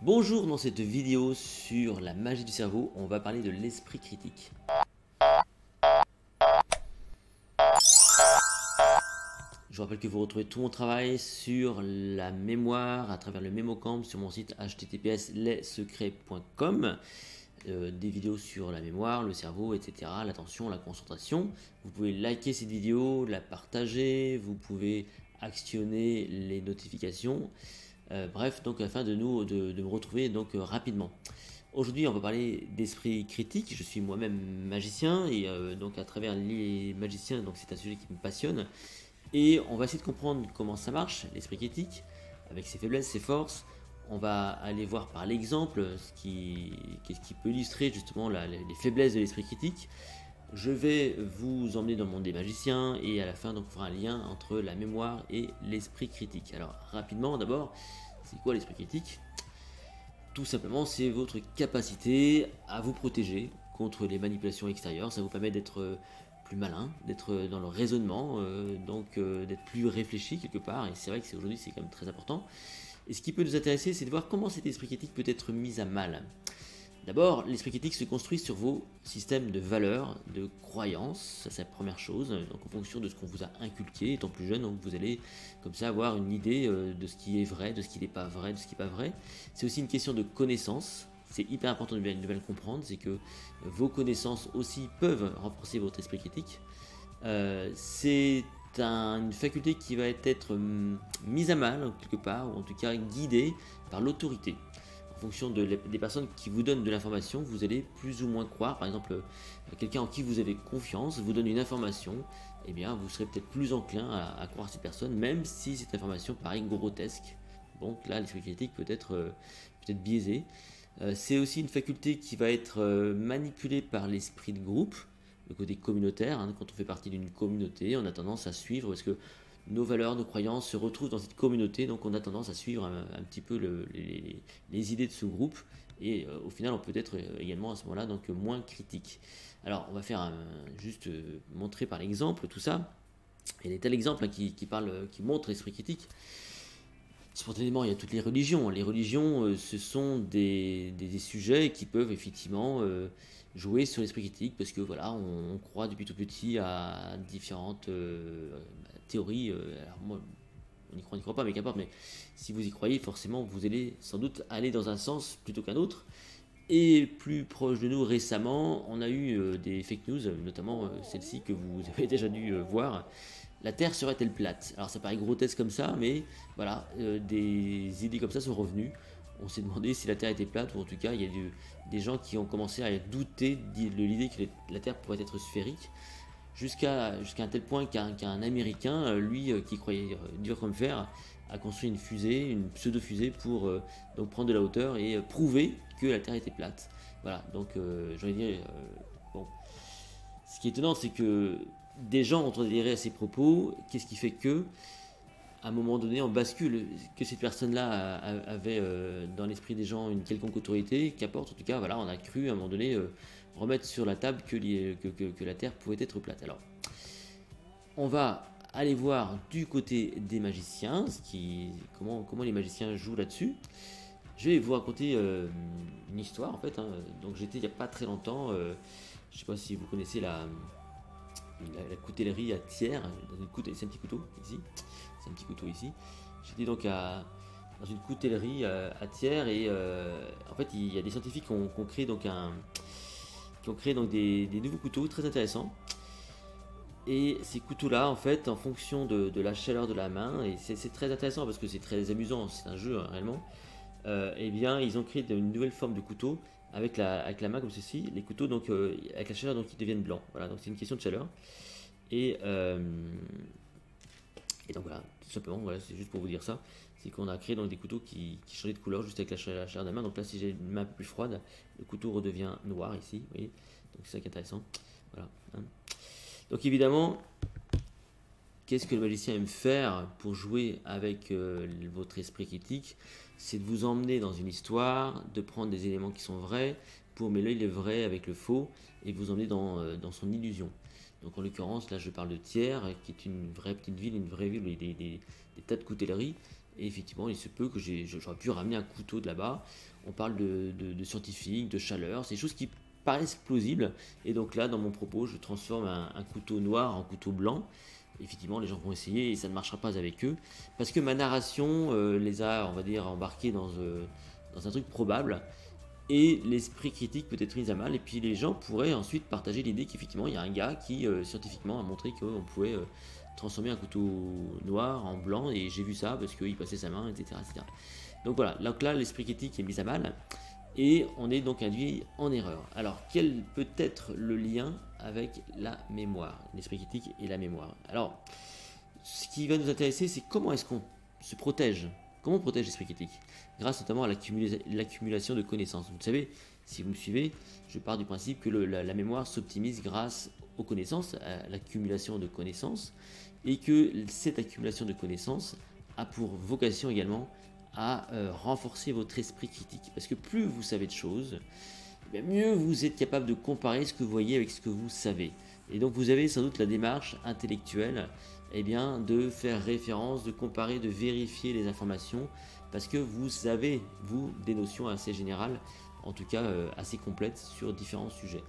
Bonjour, dans cette vidéo sur la magie du cerveau, on va parler de l'esprit critique. Je vous rappelle que vous retrouvez tout mon travail sur la mémoire à travers le MemoCamp sur mon site https://lessecrets.com. Des vidéos sur la mémoire, le cerveau, etc., l'attention, la concentration. Vous pouvez liker cette vidéo, la partager, vous pouvez actionner les notifications. Bref, donc afin de me retrouver donc rapidement. Aujourd'hui, on va parler d'esprit critique. Je suis moi-même magicien et donc à travers les magiciens, donc c'est un sujet qui me passionne. Et on va essayer de comprendre comment ça marche, l'esprit critique, avec ses faiblesses, ses forces. On va aller voir par l'exemple qu'est-ce qui peut illustrer justement les faiblesses de l'esprit critique. Je vais vous emmener dans le monde des magiciens et à la fin donc on fera un lien entre la mémoire et l'esprit critique. Alors rapidement d'abord, c'est quoi l'esprit critique? Tout simplement c'est votre capacité à vous protéger contre les manipulations extérieures. Ça vous permet d'être plus malin, d'être dans le raisonnement, d'être plus réfléchi quelque part. Et c'est vrai que aujourd'hui c'est quand même très important. Et ce qui peut nous intéresser, c'est de voir comment cet esprit critique peut être mis à mal. D'abord, l'esprit critique se construit sur vos systèmes de valeurs, de croyances, ça c'est la première chose. Donc en fonction de ce qu'on vous a inculqué étant plus jeune, donc vous allez comme ça avoir une idée de ce qui est vrai, de ce qui n'est pas vrai, de ce qui n'est pas vrai. C'est aussi une question de connaissance. C'est hyper important de bien le comprendre, c'est que vos connaissances aussi peuvent renforcer votre esprit critique. C'est une faculté qui va être mise à mal quelque part, ou en tout cas guidée par l'autorité. En fonction des personnes qui vous donnent de l'information, vous allez plus ou moins croire. Par exemple, quelqu'un en qui vous avez confiance vous donne une information, eh bien vous serez peut-être plus enclin à croire cette personne, même si cette information paraît grotesque. Donc là, l'esprit critique peut être biaisé. C'est aussi une faculté qui va être manipulée par l'esprit de groupe, le côté communautaire. Quand on fait partie d'une communauté, on a tendance à suivre parce que nos valeurs, nos croyances se retrouvent dans cette communauté, donc on a tendance à suivre un petit peu les idées de ce groupe, et au final on peut être également à ce moment-là donc moins critique. Alors on va faire juste montrer par l'exemple tout ça. Il y a des tels exemples qui montrent l'esprit critique. Spontanément, il y a toutes les religions. Les religions, ce sont des sujets qui peuvent effectivement jouer sur l'esprit critique parce que voilà, on croit depuis tout petit à différentes théories. Alors moi, on n'y croit pas, mais qu'importe. Mais si vous y croyez, forcément, vous allez sans doute aller dans un sens plutôt qu'un autre. Et plus proche de nous récemment, on a eu des fake news, notamment celle-ci que vous avez déjà dû voir. La Terre serait-elle plate? Alors ça paraît grotesque comme ça, mais voilà, des idées comme ça sont revenues. On s'est demandé si la Terre était plate, ou en tout cas il y a des gens qui ont commencé à douter de l'idée que la Terre pourrait être sphérique, jusqu'à un tel point qu'un Américain, lui, qui croyait dur comme fer, a construit une fusée, une pseudo-fusée pour donc prendre de la hauteur et prouver que la Terre était plate. Voilà, donc j'ai envie de dire, bon, ce qui est étonnant, c'est que des gens ont adhéré à ces propos. Qu'est-ce qui fait que, à un moment donné, on bascule, que cette personne-là avait dans l'esprit des gens une quelconque autorité, qu'apporte en tout cas, voilà, on a cru à un moment donné remettre sur la table que la Terre pouvait être plate. Alors, on va aller voir du côté des magiciens, comment les magiciens jouent là-dessus. Je vais vous raconter une histoire en fait. Donc j'étais il n'y a pas très longtemps, je ne sais pas si vous connaissez la coutellerie à Thiers, c'est un petit couteau ici, c'est un petit couteau ici. J'étais donc dans une coutellerie à Thiers et en fait il y a des scientifiques qui ont créé donc des nouveaux couteaux très intéressants. Et ces couteaux-là, en fait, en fonction de la chaleur de la main, et c'est très intéressant parce que c'est très amusant, c'est un jeu réellement. Eh bien, ils ont créé une nouvelle forme de couteau avec la main comme ceci. Les couteaux, donc, avec la chaleur, donc, ils deviennent blancs. Voilà, donc c'est une question de chaleur. Et, et donc voilà, tout simplement, voilà, c'est juste pour vous dire ça. C'est qu'on a créé donc des couteaux qui changeaient de couleur juste avec la chaleur de la main. Donc là, si j'ai une main un peu plus froide, le couteau redevient noir ici. Vous voyez, donc c'est ça qui est intéressant. Voilà. Donc évidemment, qu'est-ce que le magicien aime faire pour jouer avec votre esprit critique? C'est de vous emmener dans une histoire, de prendre des éléments qui sont vrais pour mêler le vrai avec le faux et vous emmener dans son illusion. Donc en l'occurrence, là je parle de Thiers, qui est une vraie petite ville, une vraie ville où il y a des tas de coutelleries. et effectivement il se peut que j'aurais pu ramener un couteau de là-bas. On parle de scientifique, de chaleur, c'est des choses qui paraissent plausibles, et donc là dans mon propos je transforme un couteau noir en couteau blanc. Effectivement les gens vont essayer et ça ne marchera pas avec eux, parce que ma narration les a, on va dire, embarqués dans un truc probable, et l'esprit critique peut être mis à mal, et puis les gens pourraient ensuite partager l'idée qu'effectivement il y a un gars qui scientifiquement a montré qu'on pouvait transformer un couteau noir en blanc, et j'ai vu ça parce qu'il passait sa main, etc., etc. Donc voilà, donc là l'esprit critique est mis à mal, et on est donc induit en erreur. Alors quel peut être le lien avec la mémoire, l'esprit critique et la mémoire? Alors ce qui va nous intéresser, c'est comment est-ce qu'on se protège. Comment on protège l'esprit critique? Grâce notamment à l'accumulation de connaissances. Vous le savez, si vous me suivez, je pars du principe que la mémoire s'optimise grâce aux connaissances, à l'accumulation de connaissances, et que cette accumulation de connaissances a pour vocation également à renforcer votre esprit critique. Parce que plus vous savez de choses, mieux vous êtes capable de comparer ce que vous voyez avec ce que vous savez. Et donc vous avez sans doute la démarche intellectuelle, de faire référence, de comparer, de vérifier les informations, parce que vous avez, vous, des notions assez générales, en tout cas assez complètes sur différents sujets.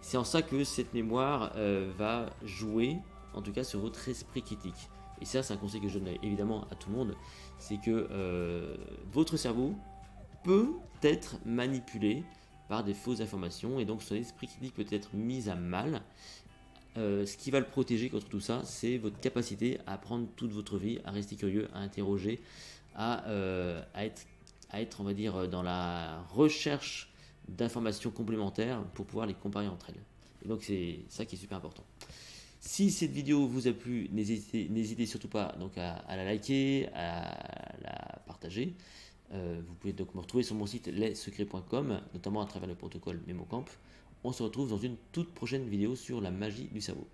C'est en ça que cette mémoire va jouer, en tout cas sur votre esprit critique. Et ça, c'est un conseil que je donne évidemment à tout le monde, c'est que votre cerveau peut être manipulé par des fausses informations, et donc son esprit critique peut être mis à mal. Ce qui va le protéger contre tout ça, c'est votre capacité à apprendre toute votre vie, à rester curieux, à interroger, à être, on va dire, dans la recherche d'informations complémentaires pour pouvoir les comparer entre elles. Et donc c'est ça qui est super important. Si cette vidéo vous a plu, n'hésitez surtout pas donc à la liker, à la partager. Vous pouvez donc me retrouver sur mon site lessecrets.com, notamment à travers le protocole MemoCamp. On se retrouve dans une toute prochaine vidéo sur la magie du cerveau.